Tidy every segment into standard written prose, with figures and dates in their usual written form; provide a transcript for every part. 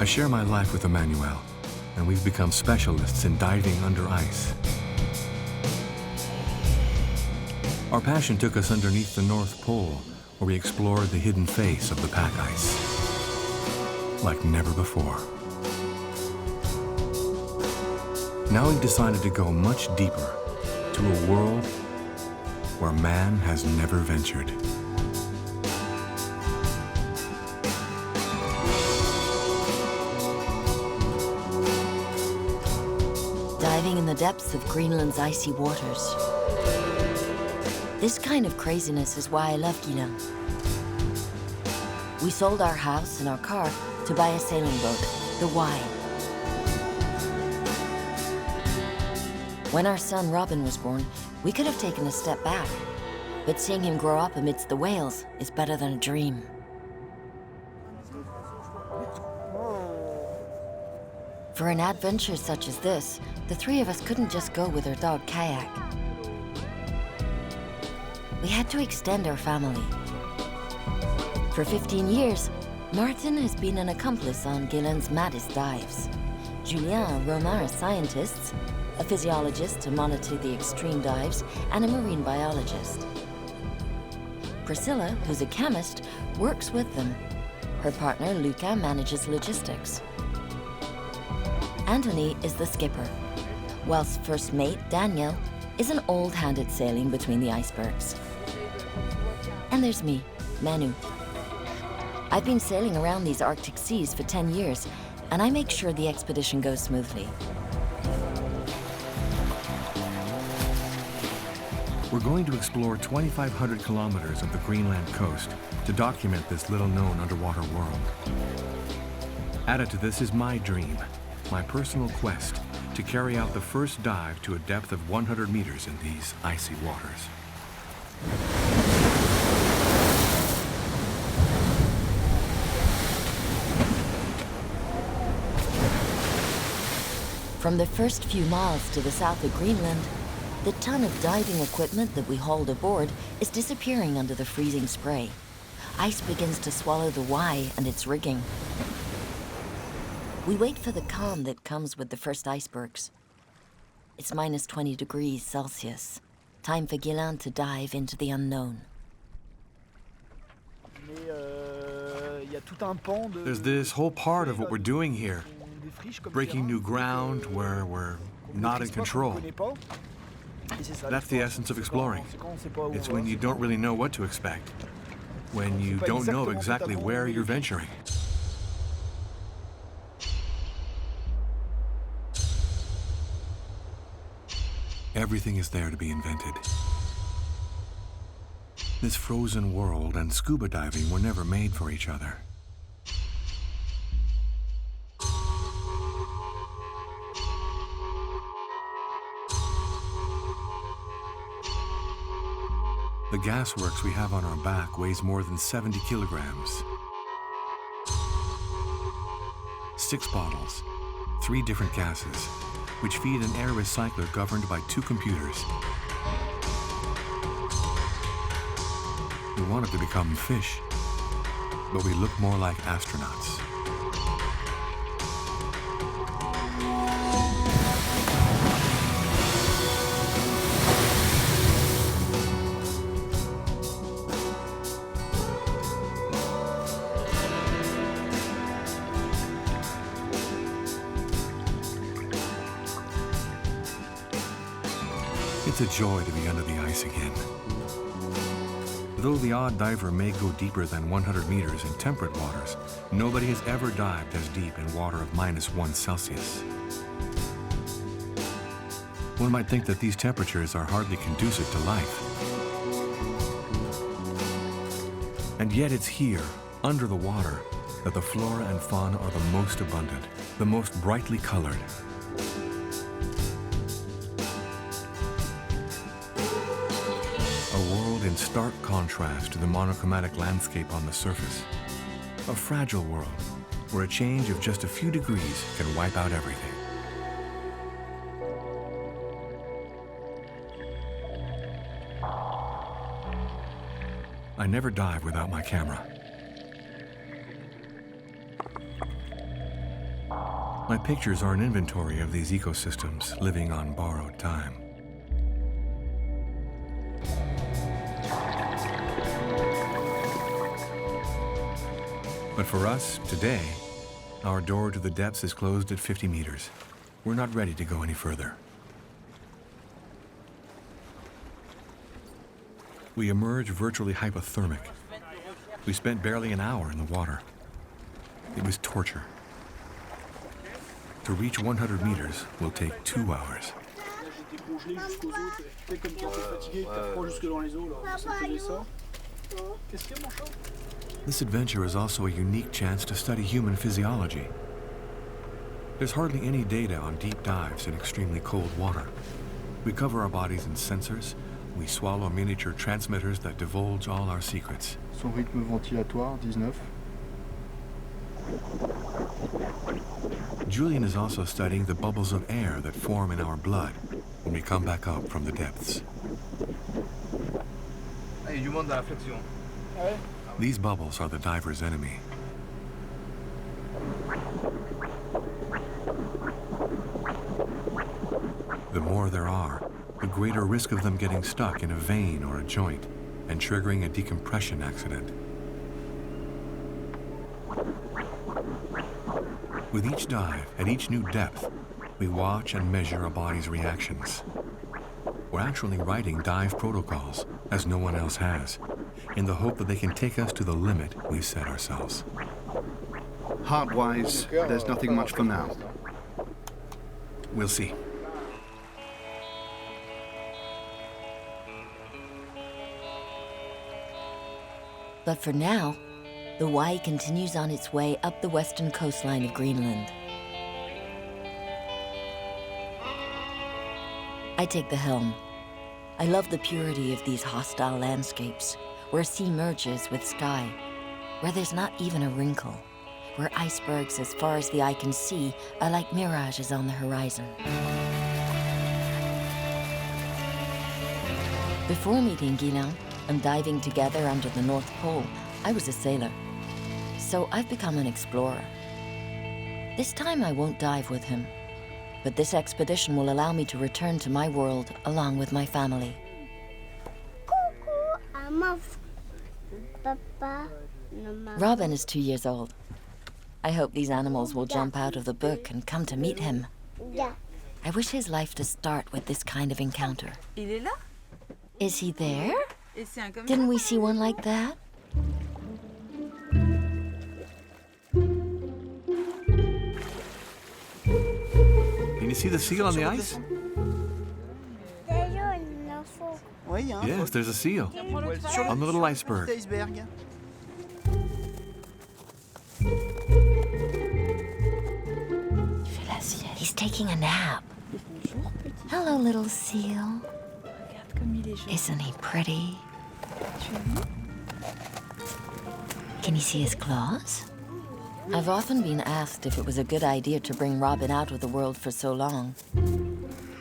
I share my life with Emmanuelle, and we've become specialists in diving under ice. Our passion took us underneath the North Pole, where we explored the hidden face of the pack ice, like never before. Now we've decided to go much deeper, to a world where man has never ventured. Diving in the depths of Greenland's icy waters. This kind of craziness is why I love Ghislain. We sold our house and our car to buy a sailing boat, the Y. When our son Robin was born, we could have taken a step back, but seeing him grow up amidst the whales is better than a dream. For an adventure such as this, the three of us couldn't just go with our dog Kayak. We had to extend our family. For 15 years, Martin has been an accomplice on Ghislain's maddest dives. Julien and Romain are scientists, a physiologist to monitor the extreme dives, and a marine biologist. Priscilla, who's a chemist, works with them. Her partner, Luca, manages logistics. Anthony is the skipper, whilst first mate, Daniel, is an old hand at sailing between the icebergs. And there's me, Manu. I've been sailing around these Arctic seas for 10 years, and I make sure the expedition goes smoothly. We're going to explore 2,500 kilometers of the Greenland coast to document this little-known underwater world. Added to this is my dream, my personal quest to carry out the first dive to a depth of 100 meters in these icy waters. From the first few miles to the south of Greenland, the ton of diving equipment that we hauled aboard is disappearing under the freezing spray. Ice begins to swallow the Y and its rigging. We wait for the calm that comes with the first icebergs. It's minus 20 degrees Celsius. Time for Ghislain to dive into the unknown. There's this whole part of what we're doing here, breaking new ground where we're not in control. That's the essence of exploring. It's when you don't really know what to expect, when you don't know exactly where you're venturing. Everything is there to be invented. This frozen world and scuba diving were never made for each other. The gasworks we have on our back weighs more than 70 kilograms. 6 bottles, 3 different gases, which feed an air recycler governed by 2 computers. We wanted to become fish, but we look more like astronauts. It's a joy to be under the ice again. Though the odd diver may go deeper than 100 meters in temperate waters, nobody has ever dived as deep in water of -1 Celsius. One might think that these temperatures are hardly conducive to life. And yet it's here, under the water, that the flora and fauna are the most abundant, the most brightly colored. In stark contrast to the monochromatic landscape on the surface. A fragile world where a change of just a few degrees can wipe out everything. I never dive without my camera. My pictures are an inventory of these ecosystems living on borrowed time. But for us, today, our door to the depths is closed at 50 meters. We're not ready to go any further. We emerge virtually hypothermic. We spent barely an hour in the water. It was torture. To reach 100 meters will take 2 hours. This adventure is also a unique chance to study human physiology. There's hardly any data on deep dives in extremely cold water. We cover our bodies in sensors. We swallow miniature transmitters that divulge all our secrets. Son rythme ventilatoire, 19. Julian is also studying the bubbles of air that form in our blood when we come back up from the depths. These bubbles are the diver's enemy. The more there are, the greater risk of them getting stuck in a vein or a joint and triggering a decompression accident. With each dive, at each new depth, we watch and measure our body's reactions. We're actually writing dive protocols, as no one else has, in the hope that they can take us to the limit we've set ourselves. Heart-wise, there's nothing much for now. We'll see. But for now, the Y continues on its way up the western coastline of Greenland. I take the helm. I love the purity of these hostile landscapes, where sea merges with sky, where there's not even a wrinkle, where icebergs as far as the eye can see are like mirages on the horizon. Before meeting Ghislain and diving together under the North Pole, I was a sailor. So I've become an explorer. This time I won't dive with him, but this expedition will allow me to return to my world along with my family. Robin is 2 years old. I hope these animals will jump out of the book and come to meet him. I wish his life to start with this kind of encounter. Il est là? Is he there? Et c'est un comme Didn't we see one like that? Can you see the seal on the ice? Yes, there's a seal on the little iceberg. He's taking a nap. Hello, little seal. Isn't he pretty? Can you see his claws? I've often been asked if it was a good idea to bring Robin out of the world for so long.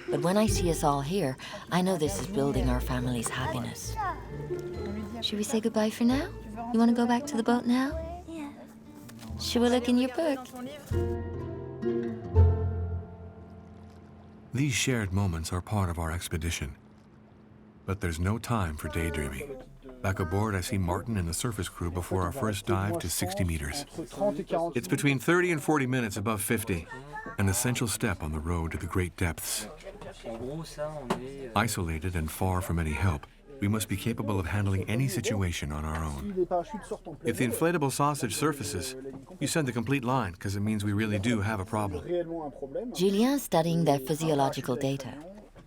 But when I see us all here, I know this is building our family's happiness. Should we say goodbye for now? You want to go back to the boat now? Yeah. Should we look in your book? These shared moments are part of our expedition. But there's no time for daydreaming. Back aboard, I see Martin and the surface crew before our first dive to 60 meters. It's between 30 and 40 minutes above 50, an essential step on the road to the great depths. Isolated and far from any help, we must be capable of handling any situation on our own. If the inflatable sausage surfaces, you send the complete line, because it means we really do have a problem. Julien's studying their physiological data.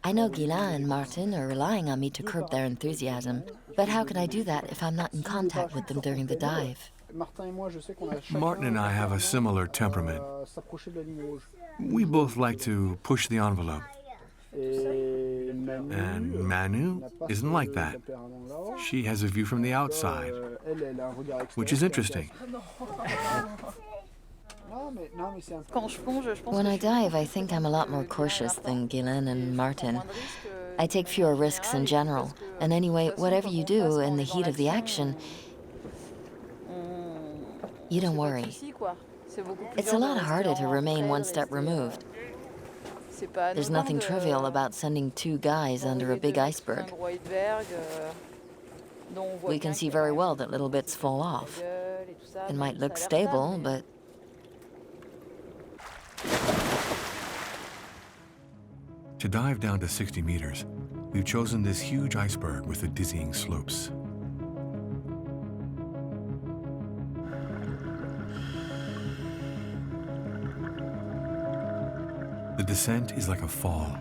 I know Ghislain and Martin are relying on me to curb their enthusiasm, but how can I do that if I'm not in contact with them during the dive? Martin and I have a similar temperament. We both like to push the envelope. And Manu isn't like that. She has a view from the outside, which is interesting. When I dive, I think I'm a lot more cautious than Ghislain and Martin. I take fewer risks in general. And anyway, whatever you do in the heat of the action, you don't worry. It's a lot harder to remain one step removed. There's nothing trivial about sending 2 guys under a big iceberg. We can see very well that little bits fall off. It might look stable, but... To dive down to 60 meters, we've chosen this huge iceberg with the dizzying slopes. The descent is like a fall.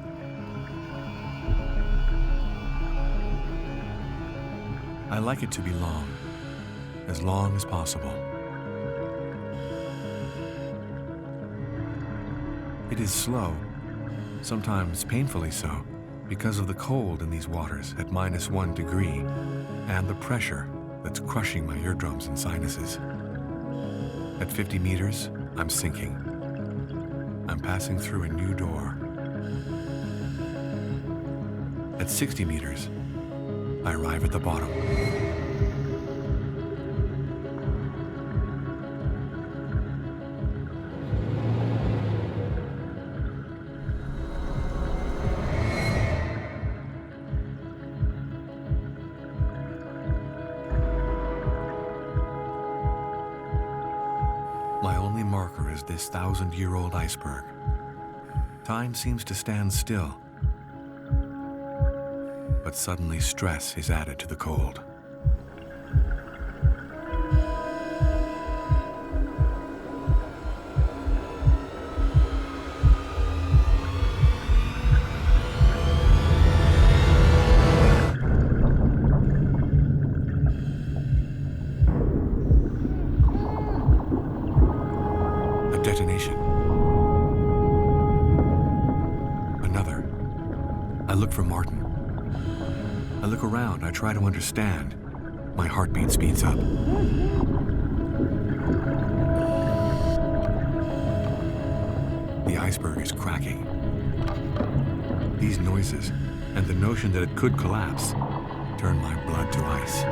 I like it to be long as possible. It is slow, sometimes painfully so, because of the cold in these waters at -1 degree and the pressure that's crushing my eardrums and sinuses. At 50 meters, I'm sinking. I'm passing through a new door. At 60 meters, I arrive at the bottom. My only marker is this 1,000-year-old iceberg. Time seems to stand still. But suddenly stress is added to the cold. A detonation. Another. I look for Martin. I look around, I try to understand. My heartbeat speeds up. The iceberg is cracking. These noises, and the notion that it could collapse, turn my blood to ice.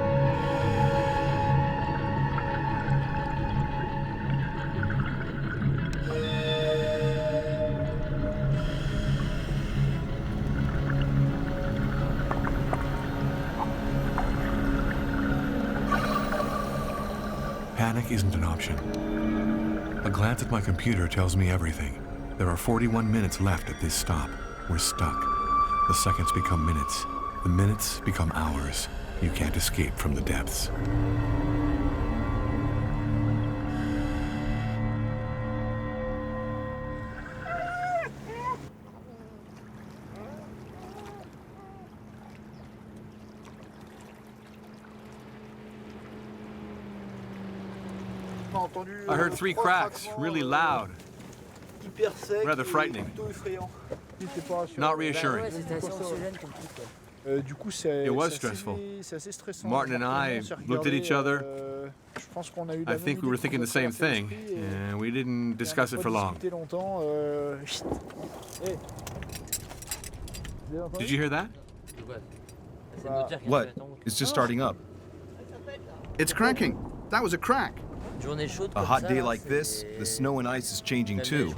Panic isn't an option. A glance at my computer tells me everything. There are 41 minutes left at this stop. We're stuck. The seconds become minutes. The minutes become hours. You can't escape from the depths. I heard 3 cracks, really loud. Rather frightening. Not reassuring. It was stressful. Martin and I looked at each other. I think we were thinking the same thing, and we didn't discuss it for long. Did you hear that? What? It's just starting up. It's cracking. That was a crack. A hot day like this, the snow and ice is changing too.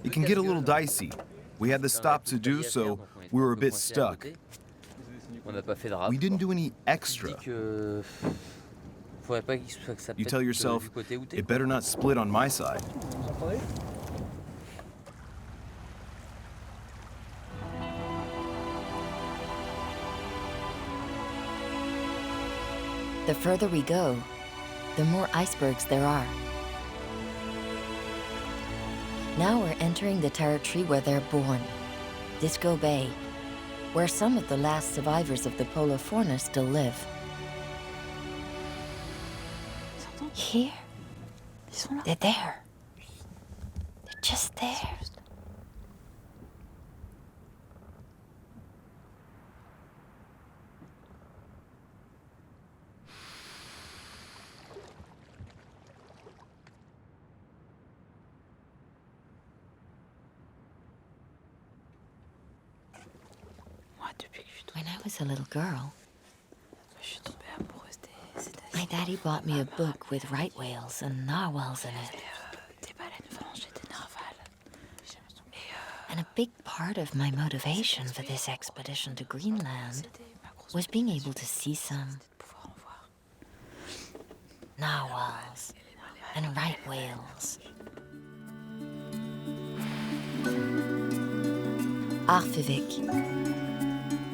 It can get a little dicey. We had the stop to do, so we were a bit stuck. We didn't do any extra. You tell yourself, it better not split on my side. The further we go, the more icebergs there are. Now we're entering the territory where they're born, Disco Bay, where some of the last survivors of the polar fauna still live. Here, they're there. They're just there. When I was a little girl, I Daddy bought me a book with right whales and narwhals in it. And a big part of my motivation for this expedition to Greenland was being able to see some narwhals and right whales. Arfivik,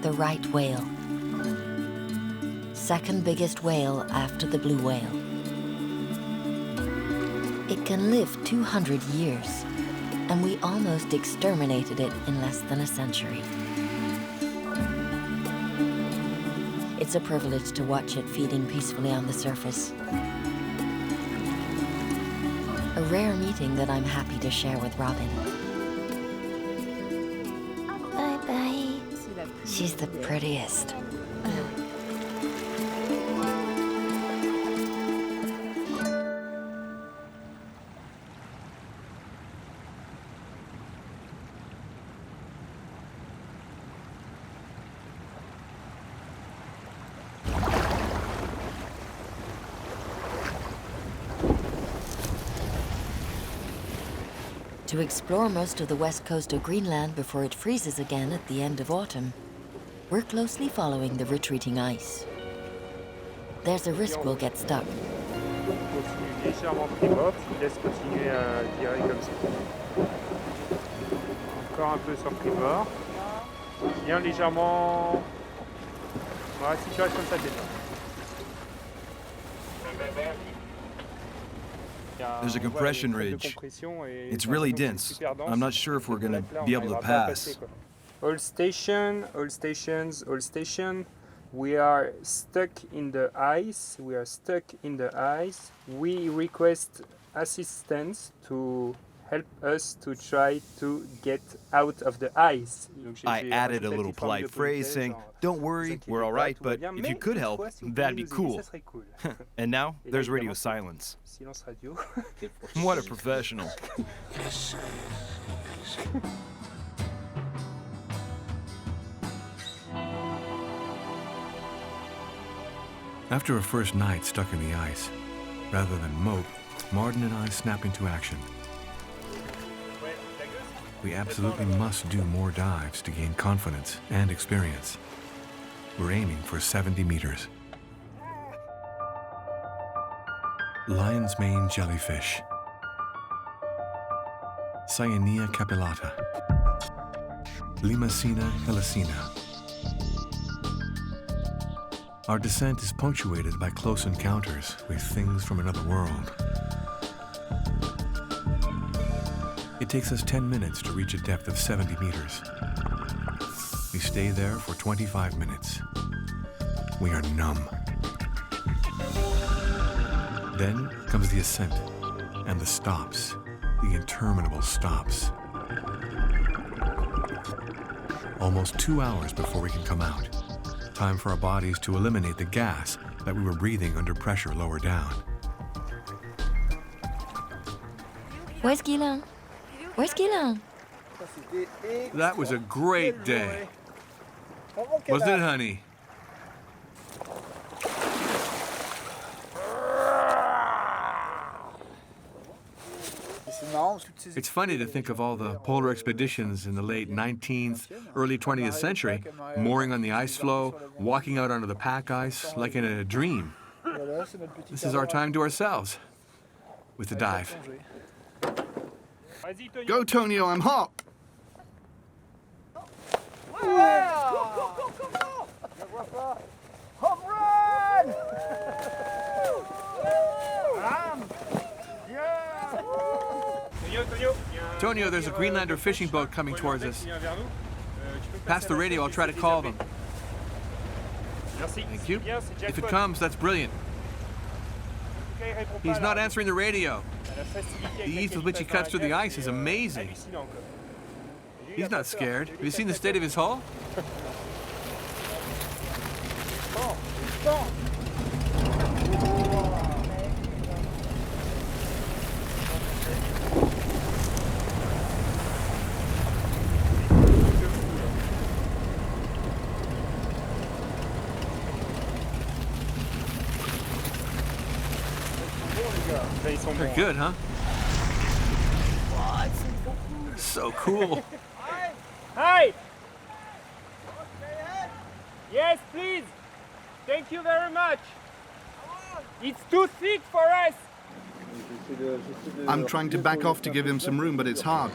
the right whale. Second biggest whale after the blue whale. It can live 200 years, and we almost exterminated it in less than a century. It's a privilege to watch it feeding peacefully on the surface. A rare meeting that I'm happy to share with Robin. Bye-bye. She's the prettiest. To explore most of the west coast of Greenland before it freezes again at the end of autumn, we're closely following the retreating ice. There's a risk we'll get stuck. Légèrement pivot, laisse continuer à tirer comme ça. Encore un peu sur tribord. Viens légèrement. Voilà, si tu restes comme ça, t'es bien. There's a compression ridge. It's really dense. I'm not sure if we're going to be able to pass. All station, all stations, all station. We are stuck in the ice. We are stuck in the ice. We request assistance to help us to try to get out of the ice. I added a little polite phrase saying, "Don't worry, we're all right, but if you could help, that'd be cool." And now there's radio silence. What a professional. After a first night stuck in the ice, rather than mope, Martin and I snap into action. We absolutely must do more dives to gain confidence and experience. We're aiming for 70 meters. Lion's mane jellyfish. Cyanea capillata. Limacina helicina. Our descent is punctuated by close encounters with things from another world. It takes us 10 minutes to reach a depth of 70 meters. We stay there for 25 minutes. We are numb. Then comes the ascent and the stops, the interminable stops. Almost 2 hours before we can come out. Time for our bodies to eliminate the gas that we were breathing under pressure lower down. Where's Ghislain? Where's Ghislain? That was a great day. Wasn't it, honey? It's funny to think of all the polar expeditions in the late 19th, early 20th century, mooring on the ice floe, walking out onto the pack ice like in a dream. This is our time to ourselves with the dive. Go, Tonio, I'm hot. Home run! Tonio, there's a Greenlander fishing boat coming towards us. Pass the radio, I'll try to call them. Thank you. If it comes, that's brilliant. He's not answering the radio. The ease with which he cuts through the ice is amazing. He's not scared. Have you seen the state of his hull? They're good, huh? So cool. Hi! Yes, please! Thank you very much! It's too thick for us! I'm trying to back off to give him some room, but it's hard.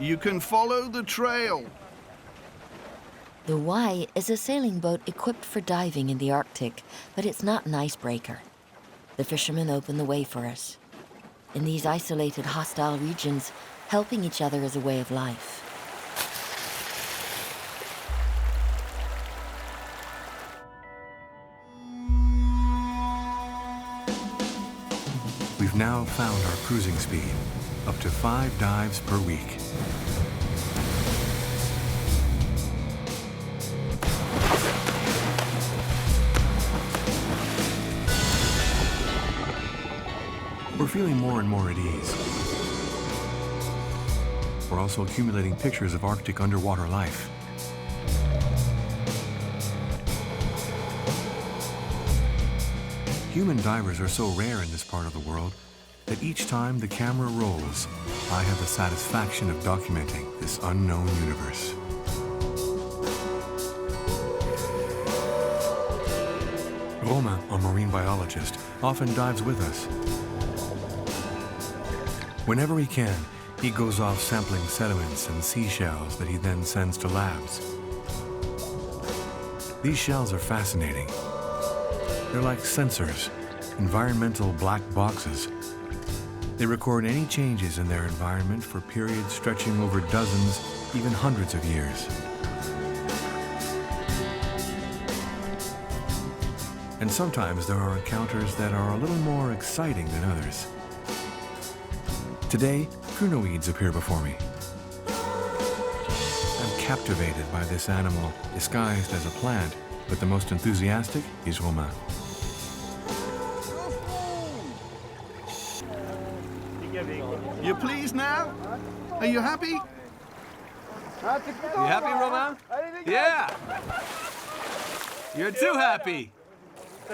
You can follow the trail. The Y is a sailing boat equipped for diving in the Arctic, but it's not an icebreaker. The fishermen open the way for us. In these isolated, hostile regions, helping each other is a way of life. We've now found our cruising speed, up to 5 dives per week. We're feeling more and more at ease. We're also accumulating pictures of Arctic underwater life. Human divers are so rare in this part of the world that each time the camera rolls, I have the satisfaction of documenting this unknown universe. Romain, our marine biologist, often dives with us. Whenever he can, he goes off sampling sediments and seashells that he then sends to labs. These shells are fascinating. They're like sensors, environmental black boxes. They record any changes in their environment for periods stretching over dozens, even hundreds of years. And sometimes there are encounters that are a little more exciting than others. Today, crinoids appear before me. I'm captivated by this animal disguised as a plant, but the most enthusiastic is Romain. You pleased now? Are you happy? You happy, Romain? Yeah! You're too happy!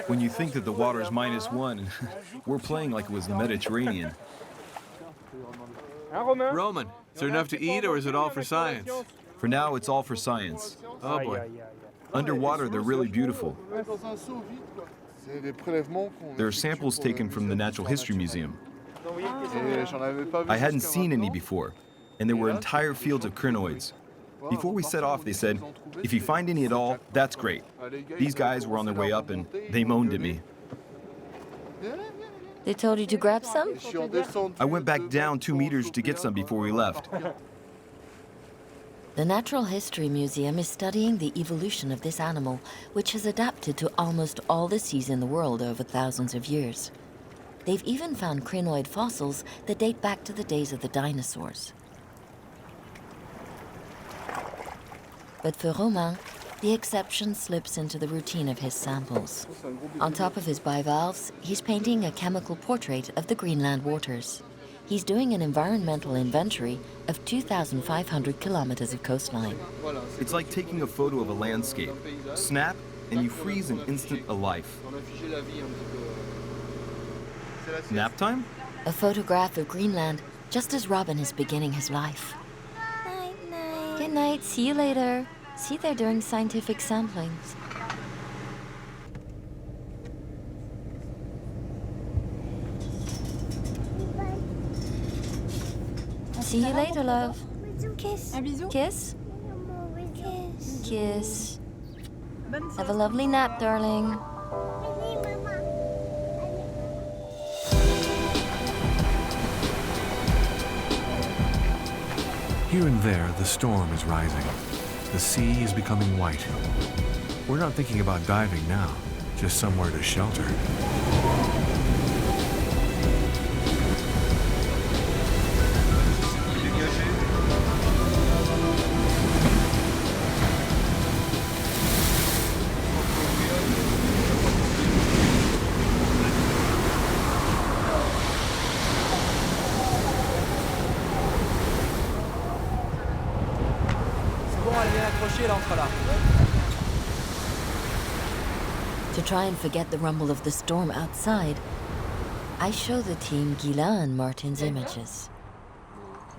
When you think that the water's -1, we're playing like it was the Mediterranean. Roman, is there enough to eat or is it all for science? For now, it's all for science. Oh boy. Underwater, they're really beautiful. There are samples taken from the Natural History Museum. I hadn't seen any before, and there were entire fields of crinoids. Before we set off, they said, if you find any at all, that's great. These guys were on their way up and they moaned at me. They told you to grab some? I went back down 2 meters to get some before we left. The Natural History Museum is studying the evolution of this animal, which has adapted to almost all the seas in the world over thousands of years. They've even found crinoid fossils that date back to the days of the dinosaurs. But for Romain, the exception slips into the routine of his samples. On top of his bivalves, he's painting a chemical portrait of the Greenland waters. He's doing an environmental inventory of 2,500 kilometers of coastline. It's like taking a photo of a landscape. Snap, and you freeze an instant of life. Nap time? A photograph of Greenland just as Robin is beginning his life. Night, night. Good night, see you later. See, they're doing scientific samplings. See you later, love. Kiss. Un bisou. Kiss? Kiss. Kiss. Have a lovely nap, darling. Here and there, the storm is rising. The sea is becoming white. We're not thinking about diving now, just somewhere to shelter. To try and forget the rumble of the storm outside, I show the team Ghislain and Martin's images.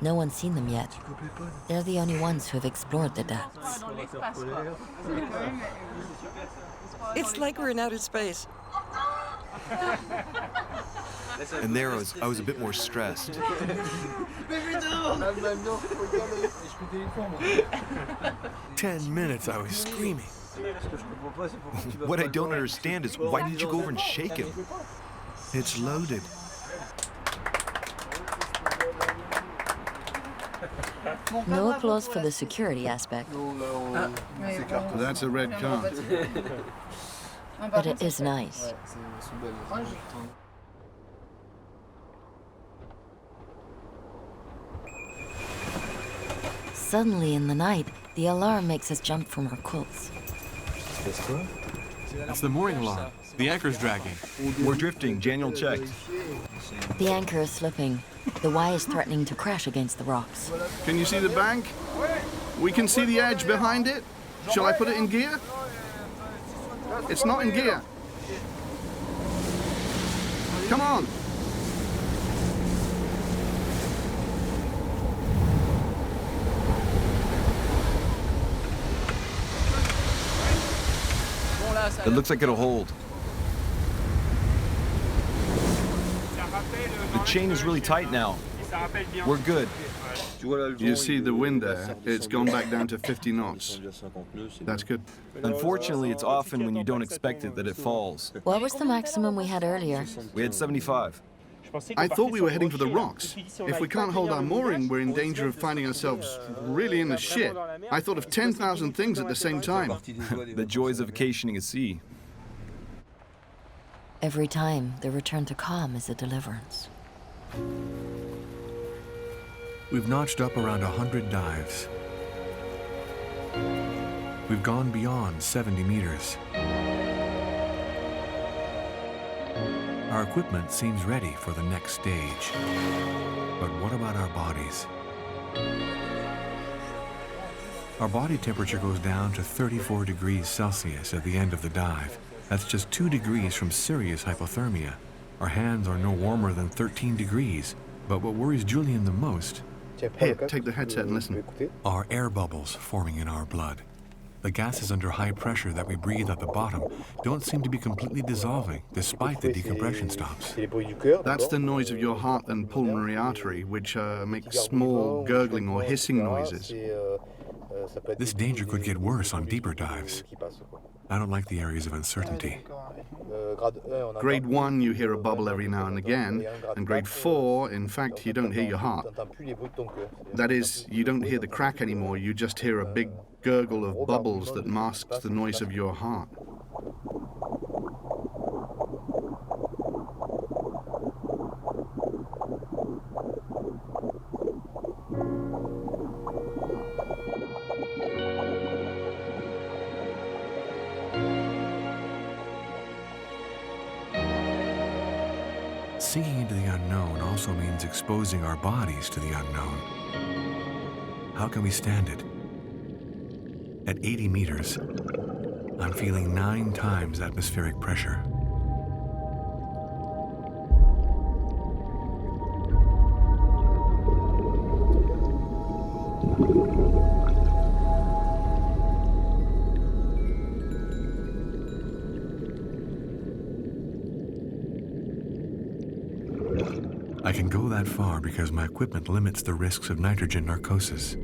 No one's seen them yet. They're the only ones who have explored the depths. It's like we're in outer space. And there I was a bit more stressed. 10 minutes I was screaming. What I don't understand is why did you go over and shake him? It's loaded. No applause for the security aspect, That's a red card. but it is nice. Suddenly in the night, the alarm makes us jump from our quilts. That's the mooring alarm. The anchor's dragging. We're drifting, Daniel checked. The anchor is slipping. The Y is threatening to crash against the rocks. Can you see the bank? We can see the edge behind it. Shall I put it in gear? It's not in gear. Come on. It looks like it'll hold. The chain is really tight now. We're good. You see the wind there? It's gone back down to 50 knots. That's good. Unfortunately, it's often when you don't expect it that it falls. What was the maximum we had earlier? We had 75. I thought we were heading for the rocks. If we can't hold our mooring, we're in danger of finding ourselves really in the shit. I thought of 10,000 things at the same time. The joys of vacationing at sea. Every time, the return to calm is a deliverance. We've notched up around 100 dives. We've gone beyond 70 meters. Our equipment seems ready for the next stage. But what about our bodies? Our body temperature goes down to 34 degrees Celsius at the end of the dive. That's just 2 degrees from serious hypothermia. Our hands are no warmer than 13 degrees. But what worries Julian the most Here, take the headset and listen. are air bubbles forming in our blood. The gases under high pressure that we breathe at the bottom don't seem to be completely dissolving, despite the decompression stops. That's the noise of your heart and pulmonary artery, which make small gurgling or hissing noises. This danger could get worse on deeper dives. I don't like the areas of uncertainty. Grade 1, you hear a bubble every now and again, and grade 4, in fact, you don't hear your heart. That is, you don't hear the crack anymore, you just hear a big gurgle of bubbles that masks the noise of your heart. Sinking into the unknown also means exposing our bodies to the unknown. How can we stand it? At 80 meters, I'm feeling 9 times atmospheric pressure. I can go that far because my equipment limits the risks of nitrogen narcosis.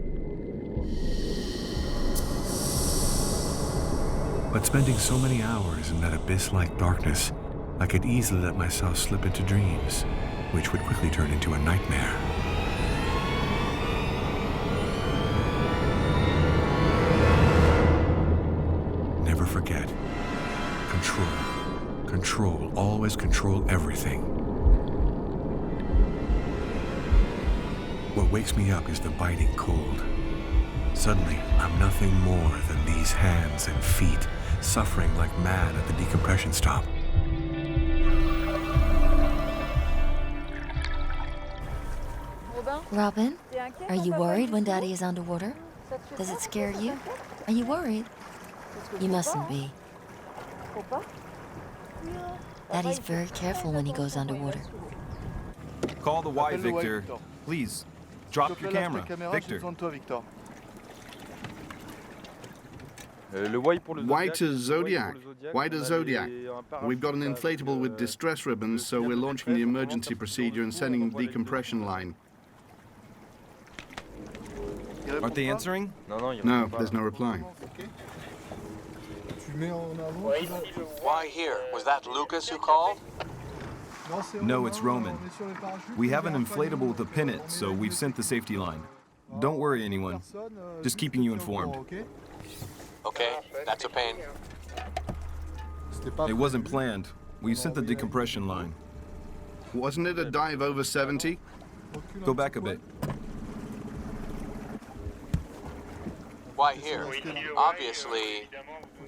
But spending so many hours in that abyss-like darkness, I could easily let myself slip into dreams, which would quickly turn into a nightmare. Never forget. Control. Control. Always control everything. What wakes me up is the biting cold. Suddenly, I'm nothing more than these hands and feet, suffering like mad at the decompression stop. Robin, are you worried when Daddy is underwater? Does it scare you? Are you worried? You mustn't be. Daddy's very careful when he goes underwater. Call the Y, Victor. Please, drop your camera, Victor. Y to Zodiac. Y to Zodiac. We've got an inflatable with distress ribbons, so we're launching the emergency procedure and sending the decompression line. Aren't they answering? No, there's no reply. Why here? Was that Lucas who called? No, it's Roman. We have an inflatable with a pin it, so we've sent the safety line. Don't worry, anyone. Just keeping you informed. Okay, that's a pain. It wasn't planned. We sent the decompression line. Wasn't it a dive over 70? Go back a bit. Why here? Obviously,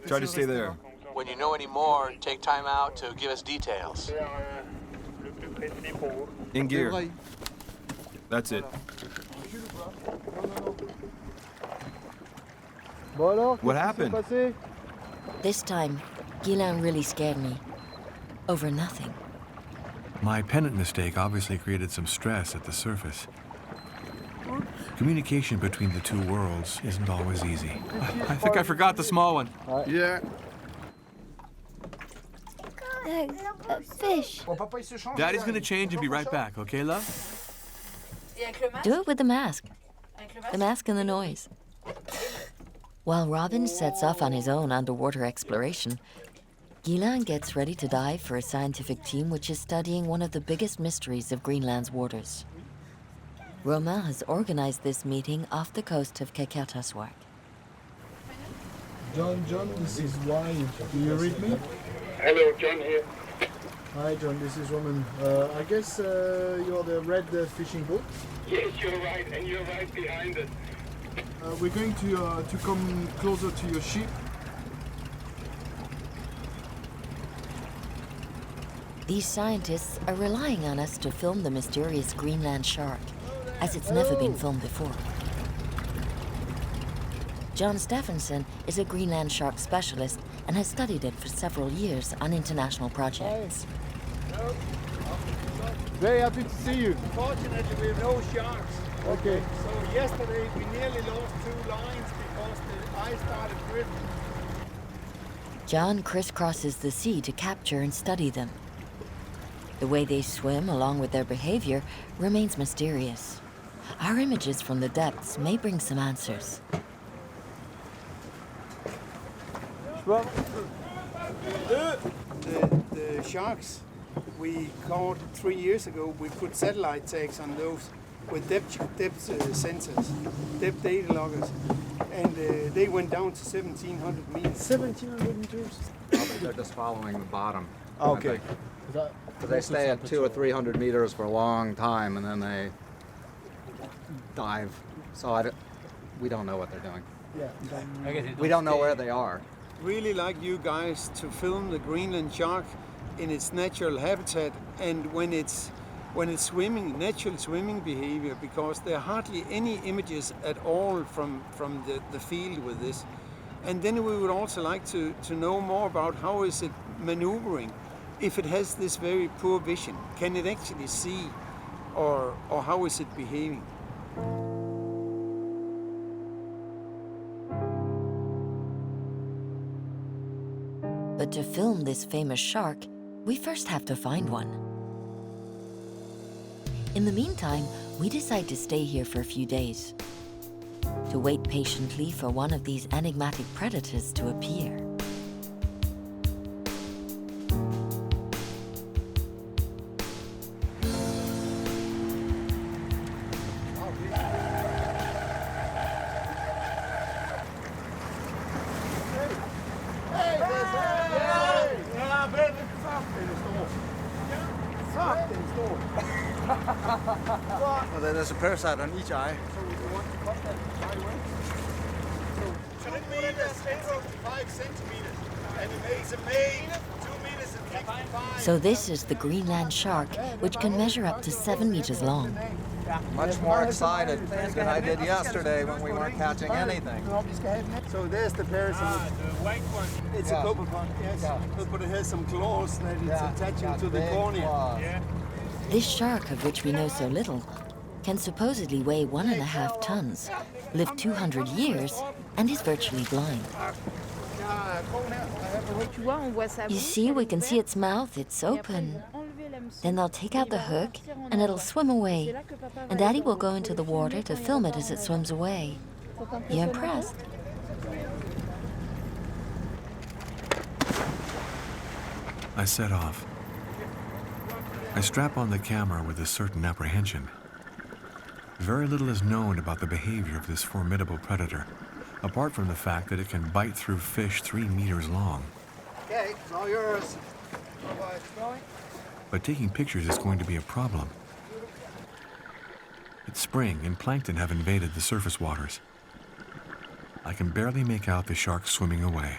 Try to stay there. when you know any more, take time out to give us details. In gear. That's it. What happened? This time, Ghislain really scared me. Over nothing. My pennant mistake obviously created some stress at the surface. Communication between the two worlds isn't always easy. I think I forgot the small one. Yeah. Fish. Daddy's gonna change and be right back, okay, love? Do it with the mask. The mask and the noise. While Robin sets off on his own underwater exploration, Ghislain gets ready to dive for a scientific team which is studying one of the biggest mysteries of Greenland's waters. Romain has organized this meeting off the coast of Qeqertasuaq. John, this is Y. Do you read me? Hello, John here. Hi, John, this is Roman. I guess you're the red fishing boat? Yes, you're right, and you're right behind us. We're going to come closer to your ship. These scientists are relying on us to film the mysterious Greenland shark, as it's never been filmed before. John Stephenson is a Greenland shark specialist and has studied it for several years on international projects. Very happy to see you. Fortunately, we have no sharks. Okay. So yesterday we nearly lost 2 lines because the ice started drifting. John crisscrosses the sea to capture and study them. The way they swim, along with their behavior, remains mysterious. Our images from the depths may bring some answers. The sharks we caught 3 years ago, we put satellite tags on those with depth sensors, depth data loggers, and they went down to 1,700 meters. 1,700 meters? Probably they're just following the bottom. Okay. Because they stay at 200 or 300 meters for a long time, and then they dive. So we don't know what they're doing. Yeah. We don't know where they are. Really like you guys to film the Greenland shark in its natural habitat and when it's swimming, natural swimming behavior, because there are hardly any images at all from the field with this. And then we would also like to know more about how is it maneuvering. If it has this very poor vision, can it actually see, or how is it behaving? But to film this famous shark, we first have to find one. In the meantime, we decide to stay here for a few days, to wait patiently for one of these enigmatic predators to appear. Well, there's a parasite on each eye. So we want to cut that right away. So 2 meters and 65 centimeters, and it makes a main 2 meters and 65. So this is the Greenland shark, which can measure up to 7 meters long. Much more excited than I did yesterday when we weren't catching anything. So there's the parasite. The white one. It's a copepod, yes. But it has some claws that it's attaching to the cornea. This shark, of which we know so little, can supposedly weigh 1.5 tons, live 200 years, and is virtually blind. You see, we can see its mouth, it's open. Then they'll take out the hook, and it'll swim away. And Daddy will go into the water to film it as it swims away. You impressed? I set off. I strap on the camera with a certain apprehension. Very little is known about the behavior of this formidable predator, apart from the fact that it can bite through fish 3 meters long. Okay, it's all yours. But taking pictures is going to be a problem. It's spring and plankton have invaded the surface waters. I can barely make out the shark swimming away.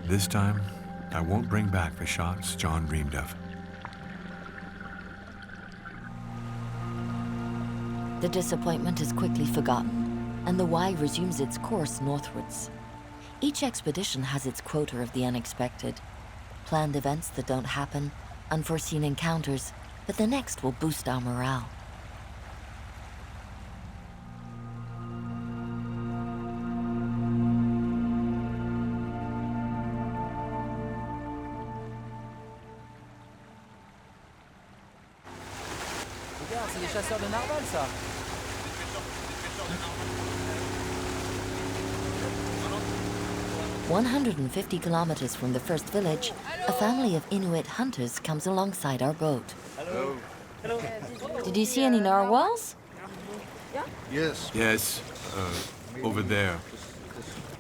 This time, I won't bring back the shots John dreamed of. The disappointment is quickly forgotten, and the Y resumes its course northwards. Each expedition has its quota of the unexpected. Planned events that don't happen, unforeseen encounters, but the next will boost our morale. Regarde, c'est des chasseurs de narwhals, ça. 150 kilometers from the first village, a family of Inuit hunters comes alongside our boat. Hello. Did you see any narwhals? Yes. Yes, over there.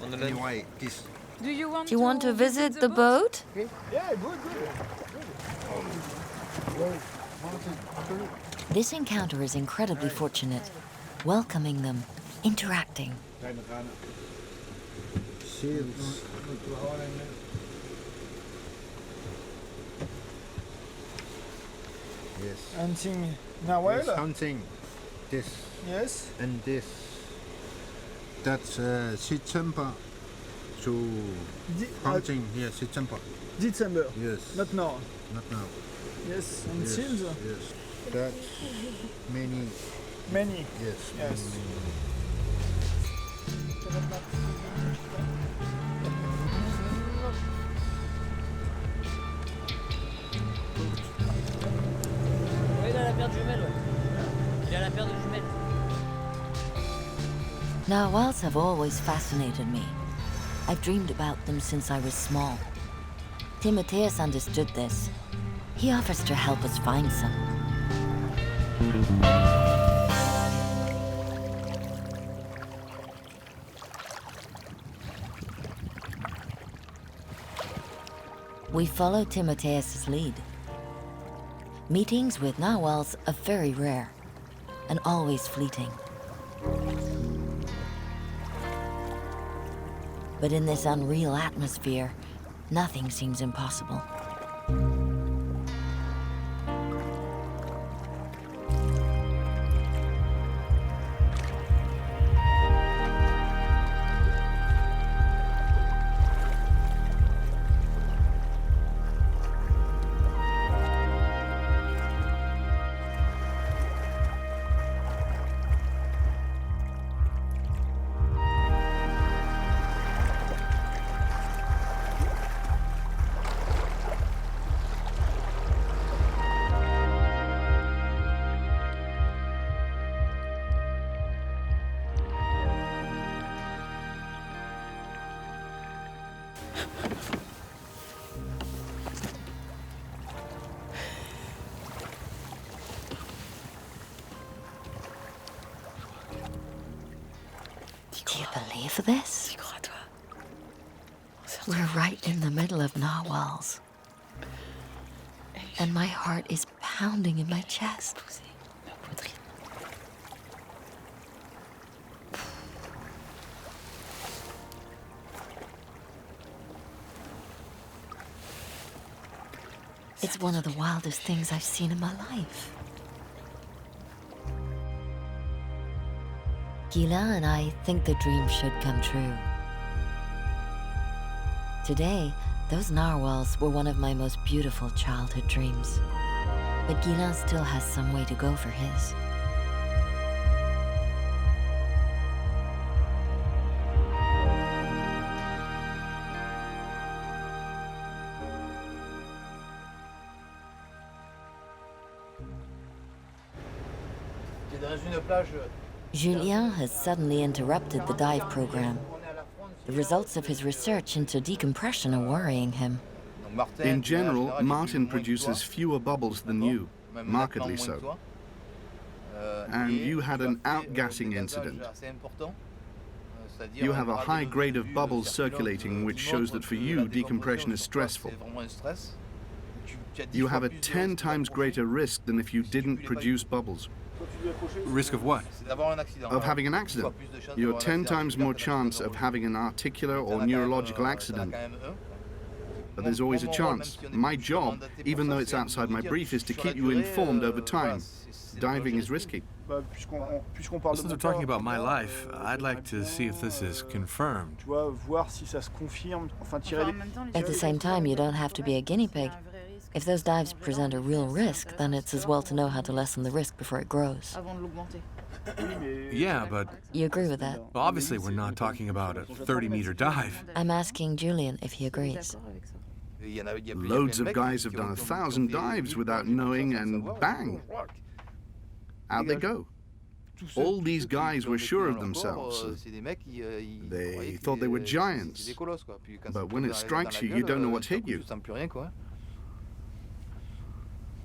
Anyway, this. Do you want to visit the boat? Yeah, good. This encounter is incredibly fortunate, welcoming them, interacting. Shields. Yes. Hunting narwhal? Yes, hunting. This. Yes. And this. That's September to hunting here, September. December. Yes. Not now. Not now. Yes. And Yes, seals? Yes. That's many. Many. Yes. Yes. Oui, il a la paire de jumelles, ouais. Il a la paire de jumelles. Narwhals have always fascinated me. I've dreamed about them since I was small. Timotheus understood this. He offers to help us find some. We follow Timotheus' lead. Meetings with narwhals are very rare and always fleeting. But in this unreal atmosphere, nothing seems impossible. Do you believe this? We're right in the middle of narwhals. And my heart is pounding in my chest. one of the wildest things I've seen in my life. Ghislain and I think the dream should come true. Today, those narwhals were one of my most beautiful childhood dreams. But Ghislain still has some way to go for his. Julien has suddenly interrupted the dive program. The results of his research into decompression are worrying him. In general, Martin produces fewer bubbles than you, markedly so. And you had an outgassing incident. You have a high grade of bubbles circulating, which shows that for you, decompression is stressful. You have a 10 times greater risk than if you didn't produce bubbles. Risk of what? Of having an accident. You're 10 times more chance of having an articular or neurological accident. But there's always a chance. My job, even though it's outside my brief, is to keep you informed over time. Diving is risky. Since we're talking about my life, I'd like to see if this is confirmed. At the same time, you don't have to be a guinea pig. If those dives present a real risk, then it's as well to know how to lessen the risk before it grows. Yeah, but... You agree with that? Well, obviously, we're not talking about a 30-meter dive. I'm asking Julien if he agrees. Loads of guys have done 1,000 dives without knowing, and bang! Out they go. All these guys were sure of themselves. They thought they were giants. But when it strikes you, you don't know what's hit you.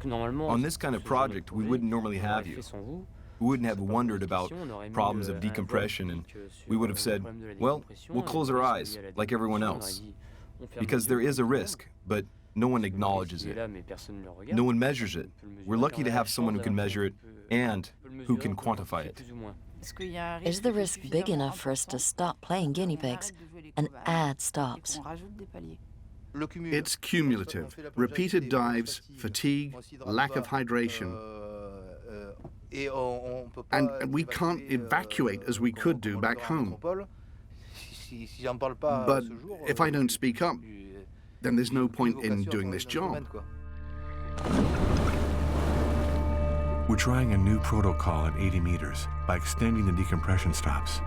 On this kind of project, we wouldn't normally have you. We wouldn't have wondered about problems of decompression, and we would have said, well, we'll close our eyes, like everyone else. Because there is a risk, but no one acknowledges it. No one measures it. We're lucky to have someone who can measure it and who can quantify it. Is the risk big enough for us to stop playing guinea pigs and add stops? It's cumulative. Repeated dives, fatigue, lack of hydration. And we can't evacuate as we could do back home. But if I don't speak up, then there's no point in doing this job. We're trying a new protocol at 80 meters by extending the decompression stops.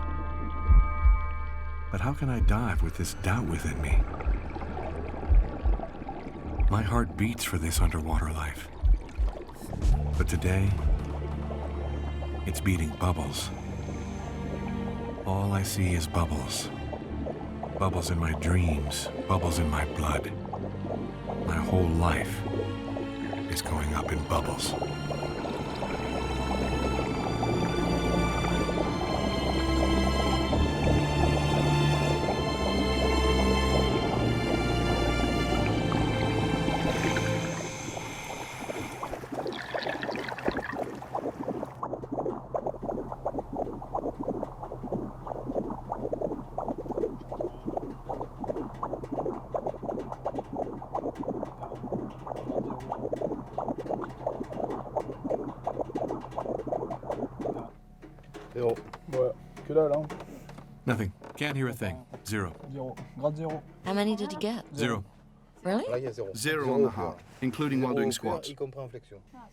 But how can I dive with this doubt within me? My heart beats for this underwater life. But today, it's beating bubbles. All I see is bubbles. Bubbles in my dreams, bubbles in my blood. My whole life is going up in bubbles. Nothing. Can't hear a thing. Zero. How many did you get? Zero. Really? 0 on the heart, including while doing squats.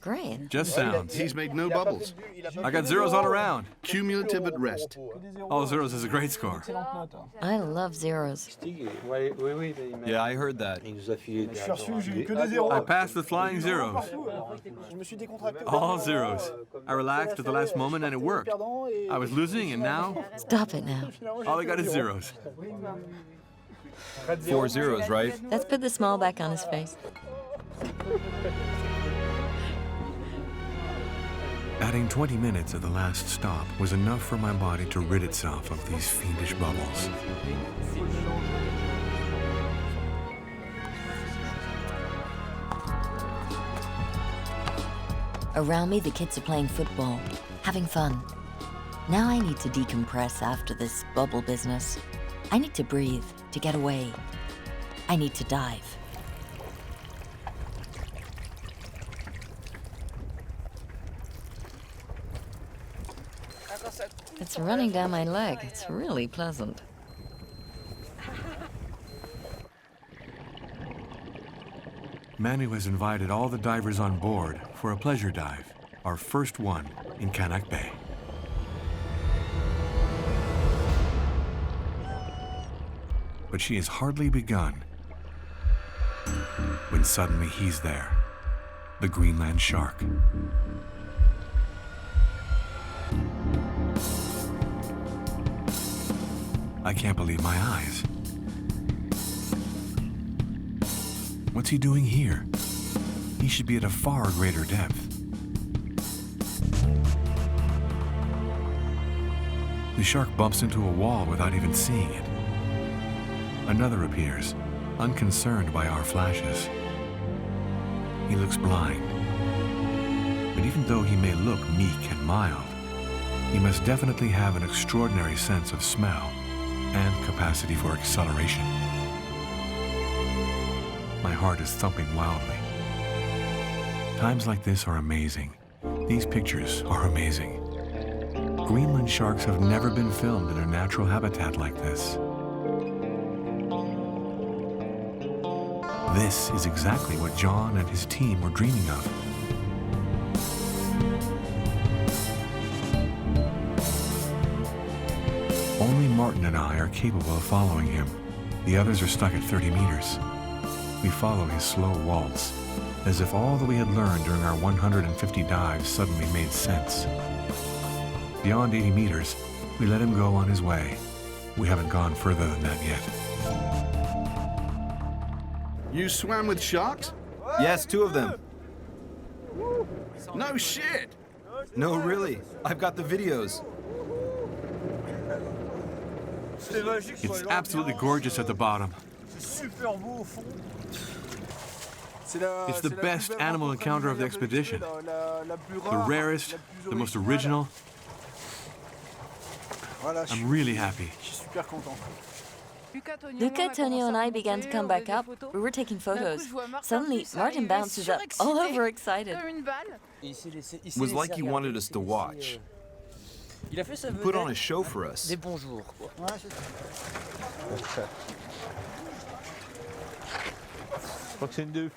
Great. Just sounds. He's made no bubbles. I got zeros all around. Cumulative at rest. All zeros is a great score. I love zeros. Yeah, I heard that. I passed with flying zeros. All zeros. I relaxed at the last moment and it worked. I was losing and now... Stop it now. All I got is zeros. 4 zeros, right? Let's put the smile back on his face. Adding 20 minutes at the last stop was enough for my body to rid itself of these fiendish bubbles. Around me, the kids are playing football, having fun. Now I need to decompress after this bubble business. I need to breathe, to get away. I need to dive. It's running down my leg. It's really pleasant. Manu has invited all the divers on board for a pleasure dive, our first one in Canuck Bay. But she has hardly begun when suddenly he's there, the Greenland shark. I can't believe my eyes. What's he doing here? He should be at a far greater depth. The shark bumps into a wall without even seeing it. Another appears, unconcerned by our flashes. He looks blind. But even though he may look meek and mild, he must definitely have an extraordinary sense of smell and capacity for acceleration. My heart is thumping wildly. Times like this are amazing. These pictures are amazing. Greenland sharks have never been filmed in a natural habitat like this. This is exactly what John and his team were dreaming of. Only Martin and I are capable of following him. The others are stuck at 30 meters. We follow his slow waltz, as if all that we had learned during our 150 dives suddenly made sense. Beyond 80 meters, we let him go on his way. We haven't gone further than that yet. You swam with sharks? Yes, 2 of them. No shit! No, really. I've got the videos. It's absolutely gorgeous at the bottom. It's the best animal encounter of the expedition. The rarest, the most original. I'm really happy. Luca, Tonio, and I began to come back up. We were taking photos. Suddenly, Martin bounces up, all overexcited. It was like he wanted us to watch. He put on a show for us.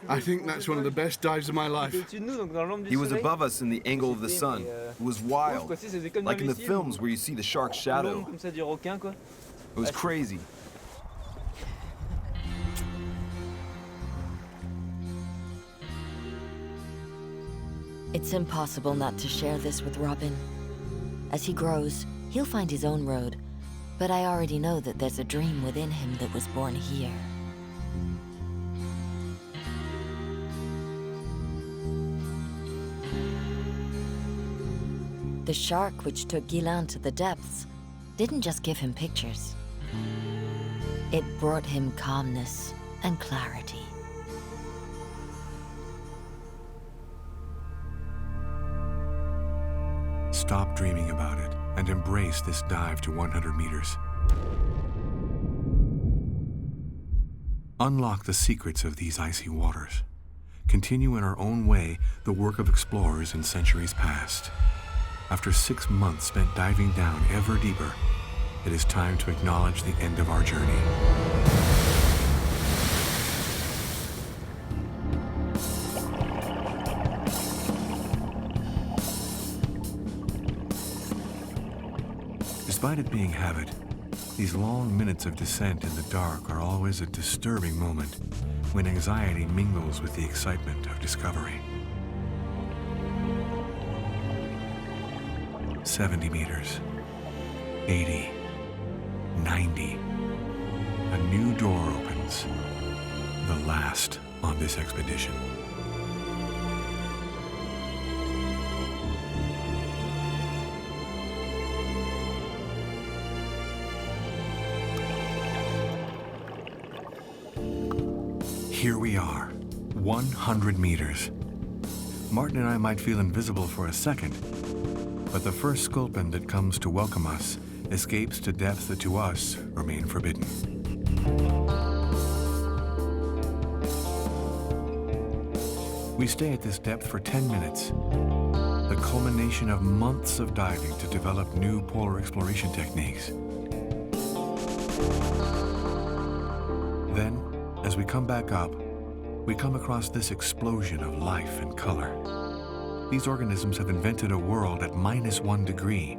I think that's one of the best dives of my life. He was above us in the angle of the sun. It was wild, like in the films where you see the shark's shadow. It was crazy. It's impossible not to share this with Robin. As he grows, he'll find his own road, but I already know that there's a dream within him that was born here. The shark which took Ghislain to the depths didn't just give him pictures. It brought him calmness and clarity. Stop dreaming about it and embrace this dive to 100 meters. Unlock the secrets of these icy waters. Continue in our own way the work of explorers in centuries past. After 6 months spent diving down ever deeper, it is time to acknowledge the end of our journey. Despite it being habit, these long minutes of descent in the dark are always a disturbing moment when anxiety mingles with the excitement of discovery. 70 meters, 80, 90. A new door opens, the last on this expedition. Here we are, 100 meters. Martin and I might feel invisible for a second, but the first sculpin that comes to welcome us escapes to depths that to us remain forbidden. We stay at this depth for 10 minutes. the culmination of months of diving to develop new polar exploration techniques. Then, as we come back up, we come across this explosion of life and color. These organisms have invented a world at -1 degree,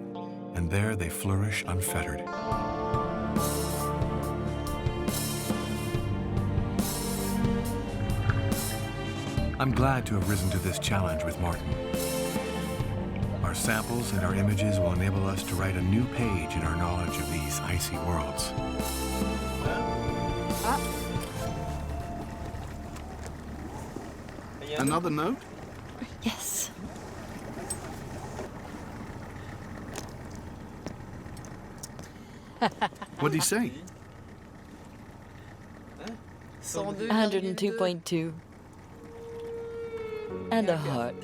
and there they flourish unfettered. I'm glad to have risen to this challenge with Martin. Our samples and our images will enable us to write a new page in our knowledge of these icy worlds. Another note? Yes. What did he say? 102.2. And a heart.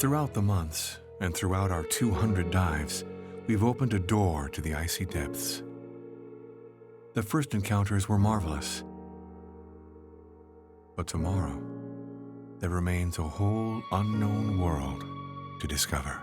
Throughout the months, and throughout our 200 dives, we've opened a door to the icy depths. The first encounters were marvelous. But tomorrow, there remains a whole unknown world to discover.